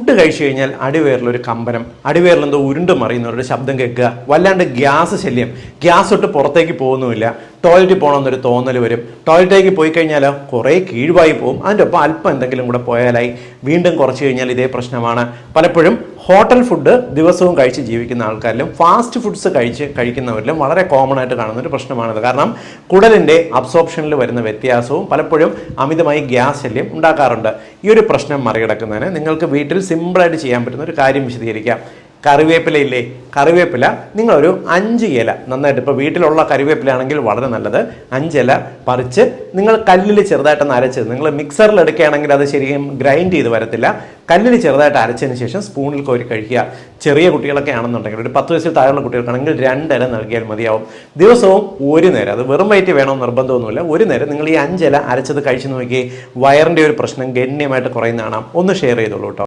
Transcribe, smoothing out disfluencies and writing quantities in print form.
Food കഴിച്ചു കഴിഞ്ഞാൽ അടിവയറിലൊരു കമ്പനം, അടിവയറിലെന്തോ ഉരുണ്ട് മറിയുന്നവരുടെ ശബ്ദം കേൾക്കുക, വല്ലാണ്ട് ഗ്യാസ് ശല്യം, ഗ്യാസ് തൊട്ട് പുറത്തേക്ക് പോകുന്നുമില്ല, ടോയ്ലറ്റിൽ പോകണമെന്നൊരു തോന്നൽ വരും, ടോയ്ലറ്റിലേക്ക് പോയി കഴിഞ്ഞാൽ കുറേ കീഴ്വായി പോകും, അതിൻ്റെ ഒപ്പം അല്പം എന്തെങ്കിലും കൂടെ പോയാലായി, വീണ്ടും കുറച്ച് കഴിഞ്ഞാൽ ഇതേ പ്രശ്നമാണ്. പലപ്പോഴും ഹോട്ടൽ ഫുഡ് ദിവസവും കഴിച്ച് ജീവിക്കുന്ന ആൾക്കാരിലും ഫാസ്റ്റ് ഫുഡ്സ് കഴിക്കുന്നവരിലും വളരെ കോമൺ ആയിട്ട് കാണുന്ന ഒരു പ്രശ്നമാണിത്. കാരണം കുടലിൻ്റെ അബ്സോർപ്ഷനിൽ വരുന്ന വ്യത്യാസവും പലപ്പോഴും അമിതമായി ഗ്യാസ് ശല്യം ഉണ്ടാക്കാറുണ്ട്. ഈ ഒരു പ്രശ്നം മറികടക്കുന്നതിന് നിങ്ങൾക്ക് വീട്ടിൽ സിമ്പിളായിട്ട് ചെയ്യാൻ പറ്റുന്ന ഒരു കാര്യം വിശദീകരിക്കാം. കറിവേപ്പില ഇല്ലേ, കറിവേപ്പില നിങ്ങളൊരു 5 ഇല നന്നായിട്ട്, ഇപ്പോൾ വീട്ടിലുള്ള കറിവേപ്പില ആണെങ്കിൽ വളരെ നല്ലത്, 5 ഇല പറിച്ച് നിങ്ങൾ കല്ലിൽ ചെറുതായിട്ടൊന്ന് അരച്ചത്, നിങ്ങൾ മിക്സറിൽ എടുക്കുകയാണെങ്കിൽ അത് ശരിക്കും ഗ്രൈൻഡ് ചെയ്ത് വരത്തില്ല, കല്ലിൽ ചെറുതായിട്ട് അരച്ചതിന് ശേഷം സ്പൂണിൽ കോരി കഴിക്കുക. ചെറിയ കുട്ടികളൊക്കെ ആണെന്നുണ്ടെങ്കിൽ, ഒരു 10 വയസ്സിൽ താഴെയുള്ള കുട്ടികൾക്കാണെങ്കിൽ 2 ഇല നൽകിയാൽ മതിയാവും. ദിവസവും ഒരു നേരം, അത് വെറും വയറ്റ് വേണമെന്ന് നിർബന്ധമൊന്നുമില്ല, ഒരു നേരം നിങ്ങൾ ഈ 5 ഇല അരച്ചത് കഴിച്ചു നോക്കി വയറിൻ്റെ ഒരു പ്രശ്നം ഗണ്യമായിട്ട് കുറയുന്നതാണ്. ഒന്ന് ഷെയർ ചെയ്തോളൂ കേട്ടോ.